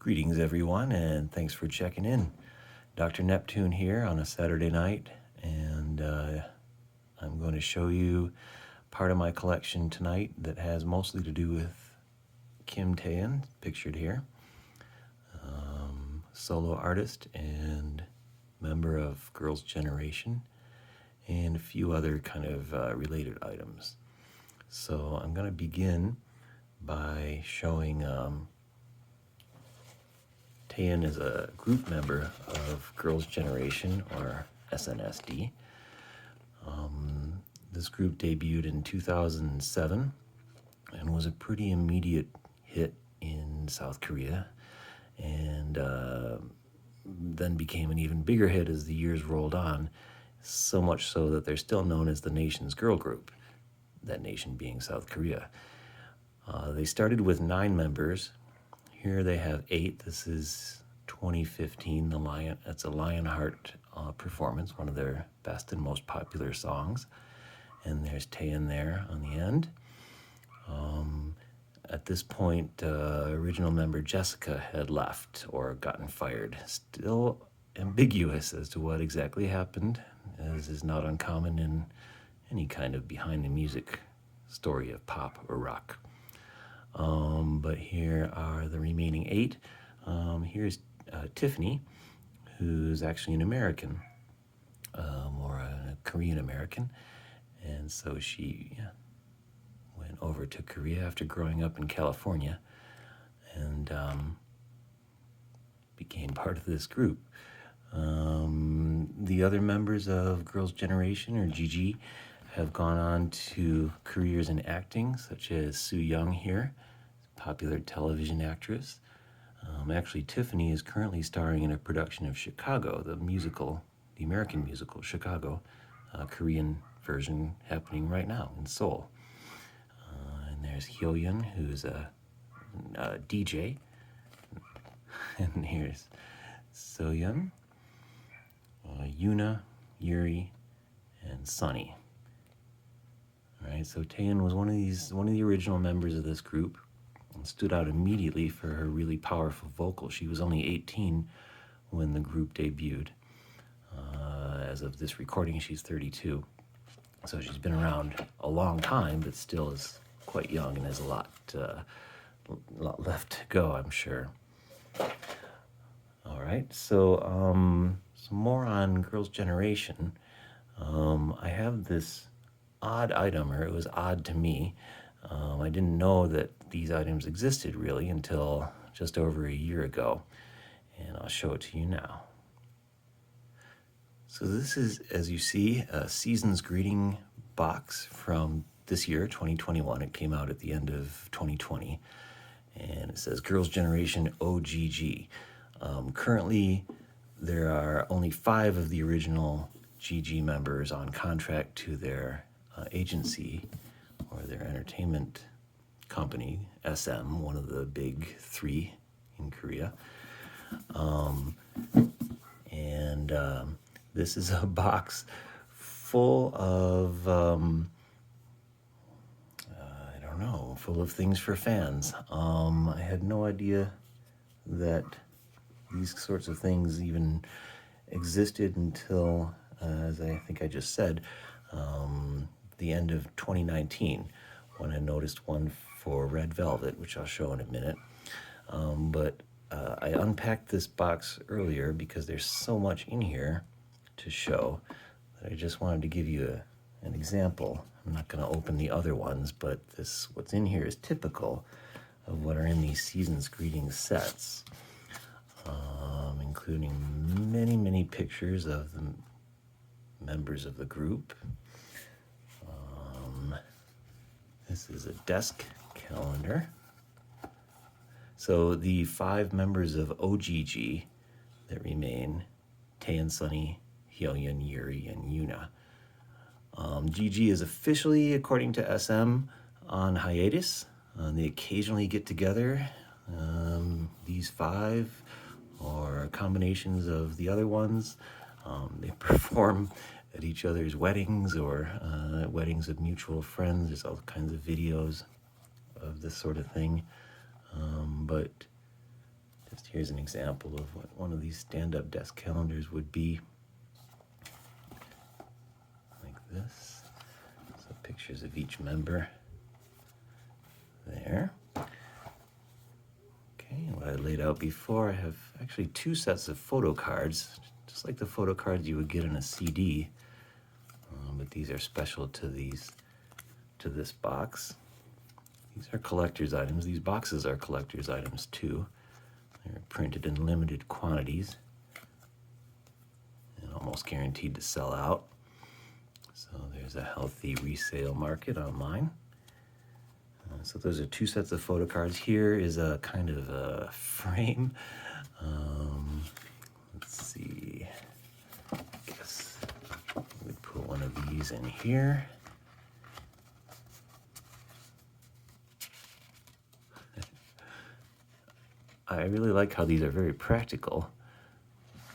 Greetings, everyone, and thanks for checking in. Dr. Neptune here on a Saturday night, and I'm going to show you part of my collection tonight that has mostly to do with Kim Taeyeon, pictured here, solo artist and member of Girls' Generation, and a few other kind of related items. So I'm going to begin by showing Taeyeon is a group member of Girls' Generation, or SNSD. This group debuted in 2007 and was a pretty immediate hit in South Korea, and then became an even bigger hit as the years rolled on, so much so that they're still known as the nation's girl group, that nation being South Korea. They started with 9 members. Here they have 8. This is 2015, that's a Lionheart performance, one of their best and most popular songs. And there's Taeyeon there on the end. At this point, original member Jessica had left or gotten fired. Still ambiguous as to what exactly happened, as is not uncommon in any kind of behind-the-music story of pop or rock. But here are the remaining 8. Here's Tiffany, who's actually an American, or a Korean American, and so she went over to Korea after growing up in California, and became part of this group. The other members of Girls' Generation, or GG, have gone on to careers in acting, such as Jung here, popular television actress. Actually, Tiffany is currently starring in a production of Chicago, the American musical Chicago, Korean version happening right now in Seoul. And there's Taeyeon, who's a DJ. And here's Soyeon, Yuna, Yuri, and Sunny. All right, so Taeyeon was one of the original members of this group, and stood out immediately for her really powerful vocal. She was only 18 when the group debuted. As of this recording, she's 32. So she's been around a long time, but still is quite young and has a lot left to go, I'm sure. All right, so some more on Girls' Generation. I have this odd item, or it was odd to me. I didn't know that these items existed really until just over a year ago, and I'll show it to you now. So this is, as you see, a season's greeting box from this year, 2021. It came out at the end of 2020, and it says Girls' Generation OGG. Currently, there are only 5 of the original GG members on contract to their agency, or their entertainment company, SM, one of the big 3 in Korea. This is a box full of, full of things for fans. I had no idea that these sorts of things even existed until, as I think I just said, the end of 2019, when I noticed one for Red Velvet, which I'll show in a minute. But I unpacked this box earlier because there's so much in here to show that I just wanted to give you an example. I'm not going to open the other ones, but what's in here is typical of what are in these season's greetings sets, including many, many pictures of the members of the group. This is a desk calendar. So the 5 members of OGG that remain, Taeyeon, Sunny, Taeyeon, Yuri, and Yuna. GG is officially, according to SM, on hiatus. They occasionally get together, these 5, or combinations of the other ones. They perform at each other's weddings, or weddings of mutual friends. There's all kinds of videos of this sort of thing. But Just here's an example of what one of these stand-up desk calendars would be. Like this. So pictures of each member there. Okay, and what I laid out before, I have actually 2 sets of photo cards, just like the photo cards you would get in a CD, but these are special to this box. These are collector's items. These boxes are collector's items too. They're printed in limited quantities and almost guaranteed to sell out. So there's a healthy resale market online. So those are 2 sets of photo cards. Here is a kind of a frame. Let's see. I guess we'd put one of these in here. I really like how these are very practical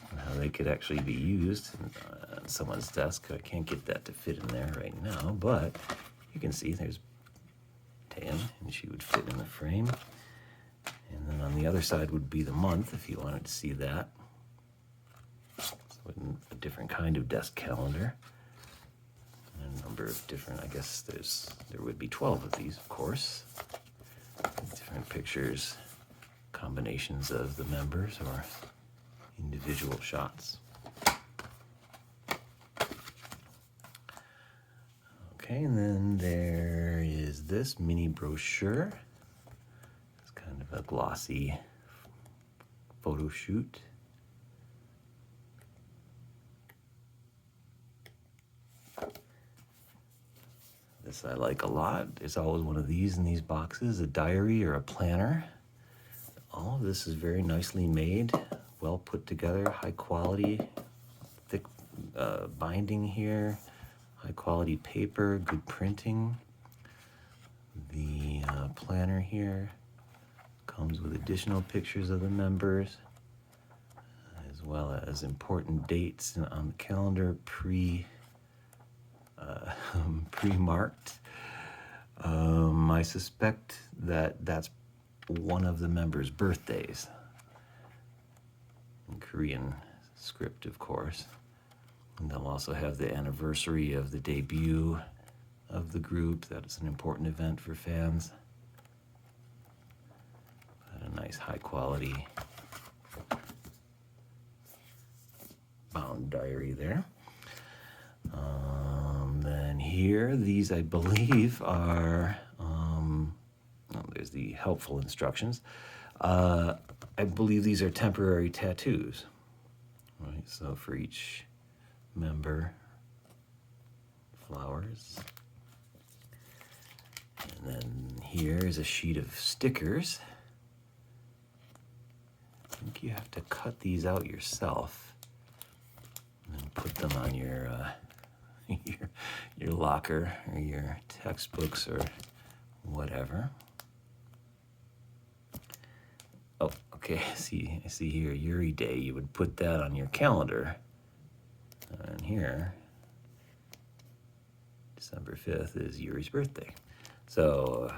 and how they could actually be used on someone's desk. I can't get that to fit in there right now, but you can see there's Taeyeon, and she would fit in the frame. And then on the other side would be the month, if you wanted to see that. So a different kind of desk calendar. And a number of different, I guess there would be 12 of these, of course. Different pictures, combinations of the members or individual shots. Okay, and then there is this mini brochure. It's kind of a glossy photo shoot. This I like a lot. There's always one of these in these boxes, a diary or a planner. All of this is very nicely made, well put together, high quality, thick binding here, high quality paper, good printing. The planner here comes with additional pictures of the members, as well as important dates on the calendar, pre-marked. I suspect that that's one of the members' birthdays. In Korean script, of course. And they'll also have the anniversary of the debut of the group. That's an important event for fans. A nice high quality bound diary there. Then here, these I believe are, there's the helpful instructions. I believe these are temporary tattoos. Right, so for each member, flowers. And then here is a sheet of stickers. I think you have to cut these out yourself and then put them on your your locker or your textbooks or whatever. Oh, okay, I see here, Yuri Day. You would put that on your calendar. And here, December 5th is Yuri's birthday. So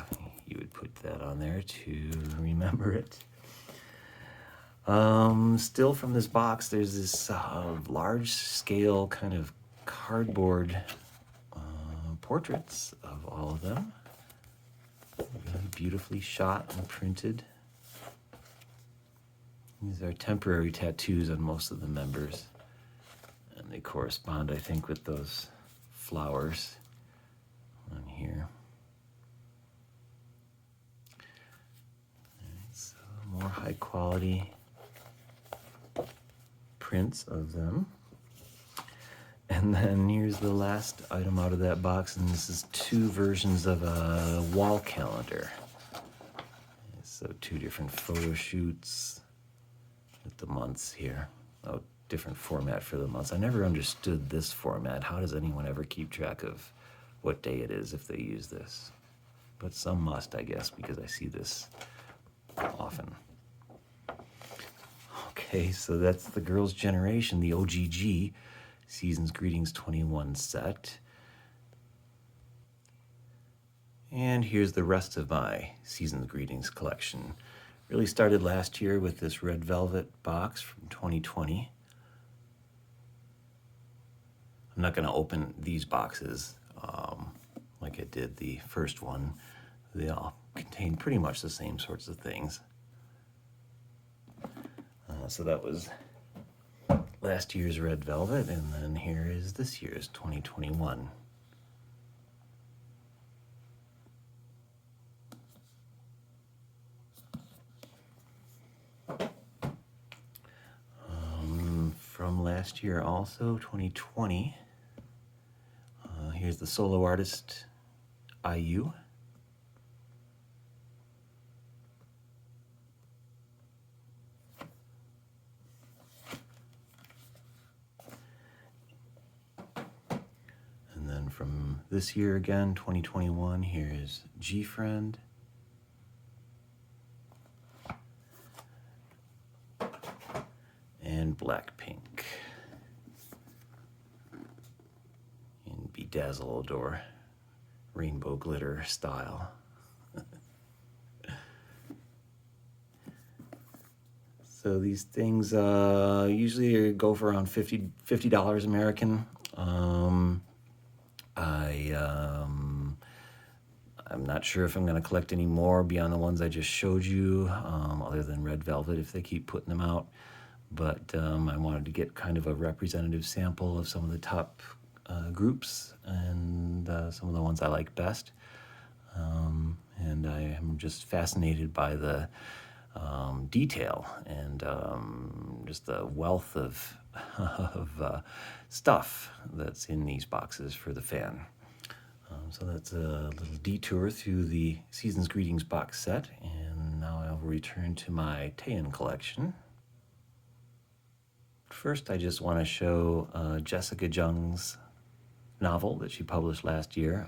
you would put that on there to remember it. Still from this box, there's this large scale kind of cardboard portraits of all of them. Really beautifully shot and printed. These are temporary tattoos on most of the members. And they correspond, I think, with those flowers on here. So more high quality prints of them. And then here's the last item out of that box, and this is 2 versions of a wall calendar. So 2 different photo shoots with the months here. Oh, different format for the months. I never understood this format. How does anyone ever keep track of what day it is if they use this? But some must, I guess, because I see this often. Okay, so that's the Girls' Generation, the OGG Season's Greetings 21 set. And here's the rest of my Season's Greetings collection. Really started last year with this red velvet box from 2020. I'm not going to open these boxes like I did the first one. They all contain pretty much the same sorts of things. So that was last year's red velvet, and then here is this year's 2021. From last year also, 2020, here's the solo artist IU. And then from this year again, 2021, here's G-Friend. And Blackpink in Bedazzled or rainbow glitter style. So these things usually go for around $50 American. I'm not sure if I'm going to collect any more beyond the ones I just showed you, other than Red Velvet if they keep putting them out. But I wanted to get kind of a representative sample of some of the top groups and some of the ones I like best. And I am just fascinated by the detail and just the wealth of, stuff that's in these boxes for the fan. So that's a little detour through the Season's Greetings box set, and now I'll return to my Taeyeon collection. First, I just want to show Jessica Jung's novel that she published last year.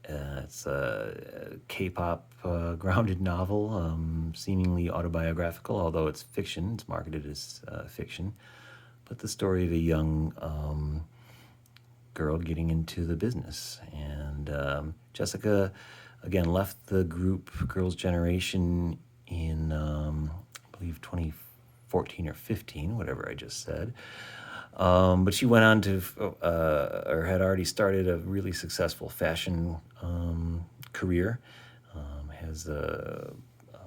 It's a K-pop grounded novel, seemingly autobiographical, although it's fiction. It's marketed as fiction. But the story of a young girl getting into the business. And Jessica, again, left the group Girls' Generation in, I believe, 2014 or 15, whatever I just said. But she went on to, or had already started a really successful fashion career. Has a, I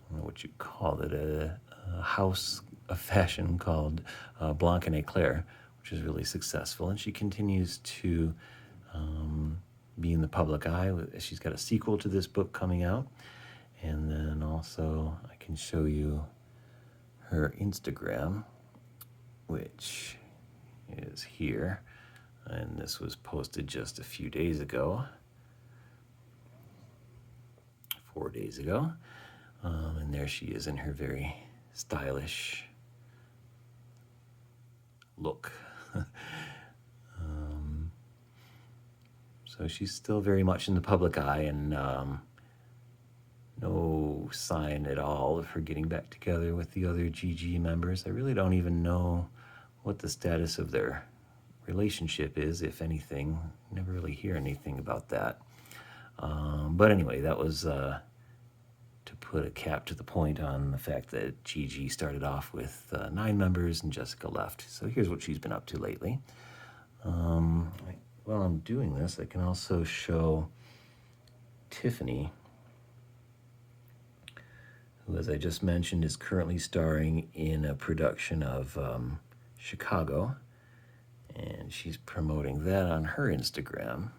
don't know what you call it, a house of fashion called Blanc and Eclair, which is really successful. And she continues to be in the public eye. She's got a sequel to this book coming out. And then also I can show you her Instagram, which is here, and this was posted just a few days ago, 4 days ago, and there she is in her very stylish look. So she's still very much in the public eye, and no sign at all of her getting back together with the other GG members. I really don't even know what the status of their relationship is, if anything. Never really hear anything about that. But anyway, that was to put a cap to the point on the fact that GG started off with 9 members and Jessica left. So here's what she's been up to lately. While I'm doing this, I can also show Tiffany, who, as I just mentioned, is currently starring in a production of Chicago, and she's promoting that on her Instagram.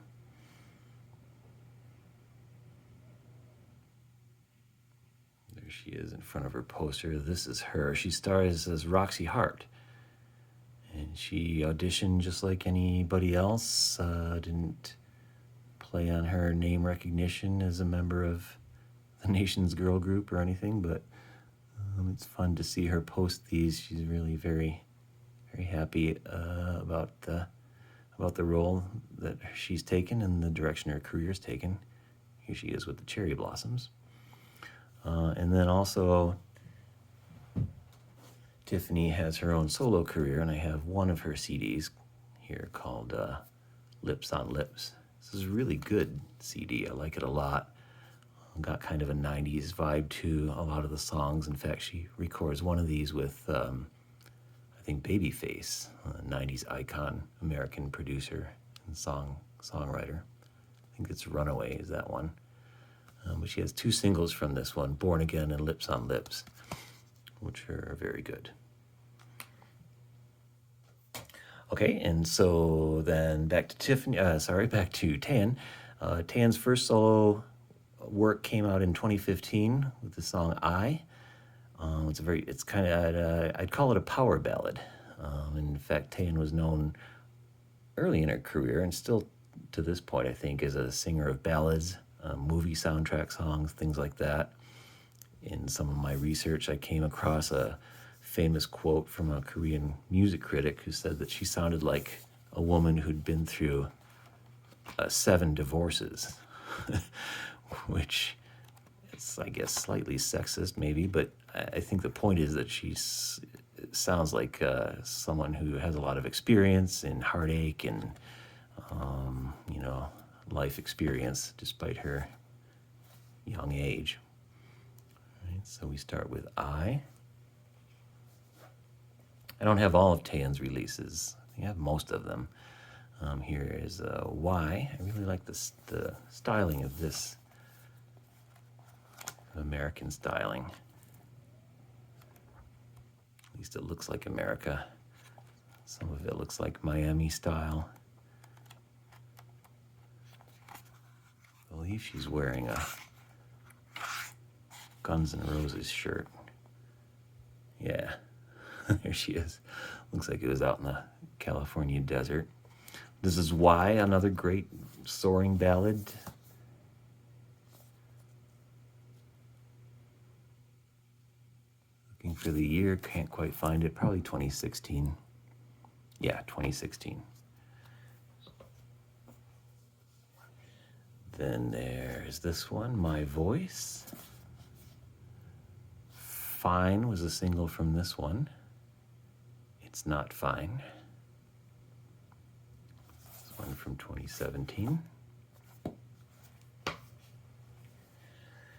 There she is in front of her poster. This is her. She stars as Roxy Hart, and she auditioned just like anybody else. Didn't play on her name recognition as a member of the nation's girl group or anything, but it's fun to see her post these. She's really very, very happy about the role that she's taken and the direction her career's taken. Here she is with the cherry blossoms. And then also, Tiffany has her own solo career, and I have one of her CDs here called Lips on Lips. This is a really good CD. I like it a lot. got kind of a 90s vibe to a lot of the songs. In fact, she records one of these with, I think, Babyface, a 90s icon, American producer and songwriter. I think it's Runaway is that one. But she has two singles from this one, Born Again and Lips on Lips, which are very good. Okay, and so then back to back to Taeyeon. Taeyeon's first solo work came out in 2015 with the song I. It's kind of, I'd call it a power ballad. In fact, Taeyeon was known early in her career, and still to this point, I think, as a singer of ballads, movie soundtrack songs, things like that. In some of my research, I came across a famous quote from a Korean music critic who said that she sounded like a woman who'd been through 7 divorces, which is, I guess, slightly sexist maybe, but I think the point is that she sounds like someone who has a lot of experience in heartache and, life experience despite her young age. All right, so we start with I. I don't have all of Taeyeon's releases. I think I have most of them. Here is Y. I really like the styling of this, American styling. At least it looks like America. Some of it looks like Miami style. I believe she's wearing a Guns N' Roses shirt. Yeah, there she is. Looks like it was out in the California desert. This is Y, another great soaring ballad. Looking for the year, can't quite find it. Probably 2016. Yeah, 2016. Then there's this one, My Voice. Fine was a single from this one. It's Not Fine. This one from 2017.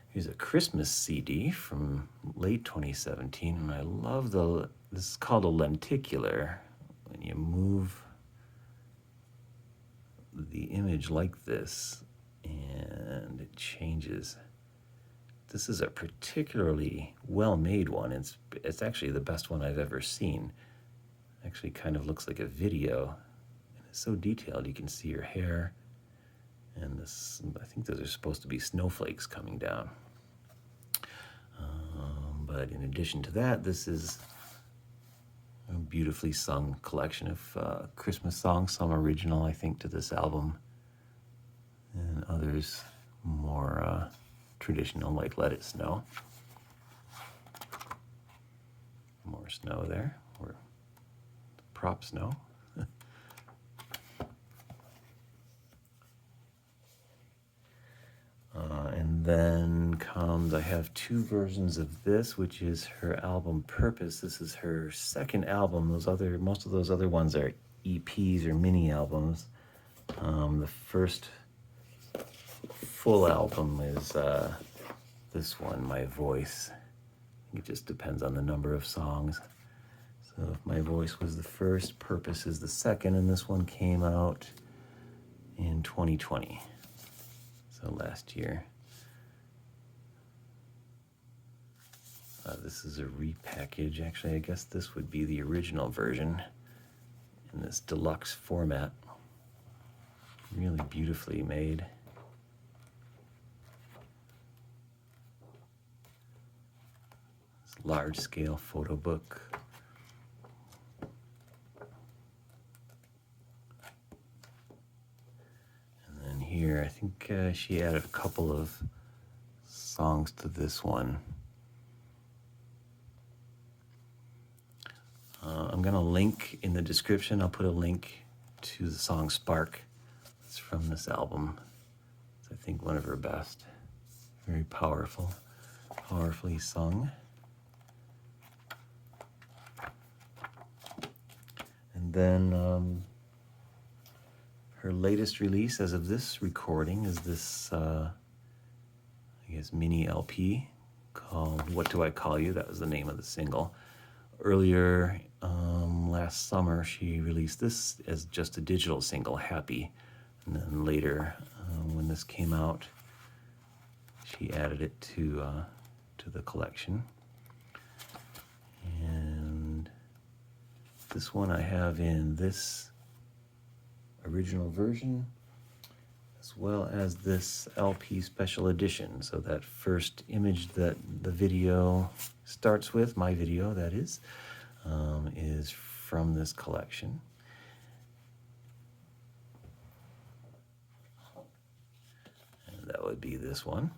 Here's a Christmas CD from late 2017, and I love this is called a lenticular. When you move the image like this, and it changes. This is a particularly well-made one. It's actually the best one I've ever seen. Actually kind of looks like a video, and it's so detailed. You can see her hair, and this, I think those are supposed to be snowflakes coming down. But in addition to that, this is a beautifully sung collection of Christmas songs, some original, I think, to this album, and others more traditional, like Let It Snow. More snow there, or prop snow. And then comes, I have 2 versions of this, which is her album Purpose. This is her second album. Most of those other ones are EPs or mini albums. The first full album is this one, My Voice. It just depends on the number of songs. So if My Voice was the first, Purpose is the second, and this one came out in 2020. So last year. This is a repackage. Actually, I guess this would be the original version in this deluxe format. Really beautifully made. This large-scale photo book. And then here, I think she added a couple of songs to this one. I'm going to link in the description. I'll put a link to the song Spark. It's from this album. It's, I think, one of her best. Very powerful, powerfully sung. And then her latest release as of this recording is this, I I guess, mini LP called What Do I Call You? That was the name of the single. Earlier last summer, she released this as just a digital single, Happy. And then later, when this came out, she added it to the collection. And this one I have in this original version, as well as this LP special edition. So that first image that the video starts with, my video that is from this collection. And that would be this one.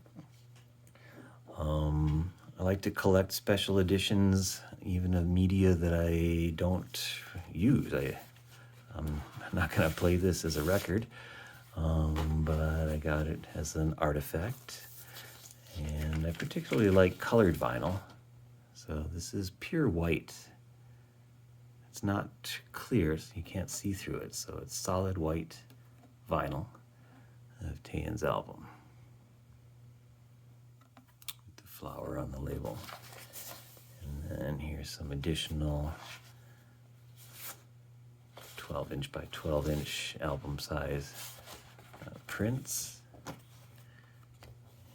I like to collect special editions, even of media that I don't use. I'm not going to play this as a record, but I got it as an artifact. And I particularly like colored vinyl. So this is pure white. It's not clear, so you can't see through it. So it's solid white vinyl of Taeyeon's album. With the flower on the label. And then here's some additional 12-inch by 12-inch album size prints.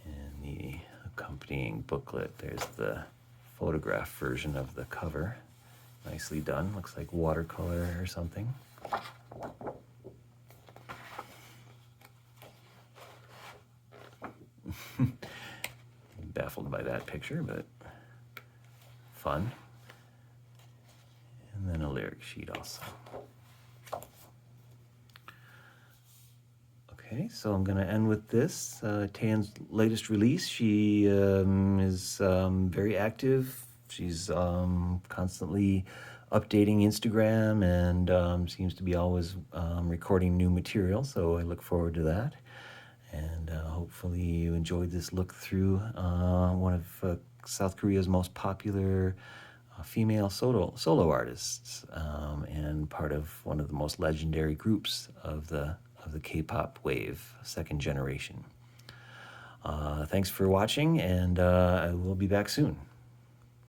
And the accompanying booklet, there's the photograph version of the cover. Nicely done, looks like watercolor or something. Baffled by that picture, but fun. And then a lyric sheet also. Okay, so I'm going to end with this. Taeyeon's latest release. She is very active. She's constantly updating Instagram and seems to be always recording new material, so I look forward to that. And hopefully you enjoyed this look through one of South Korea's most popular female solo artists and part of one of the most legendary groups of the K-pop wave, second generation. Thanks for watching, and I will be back soon.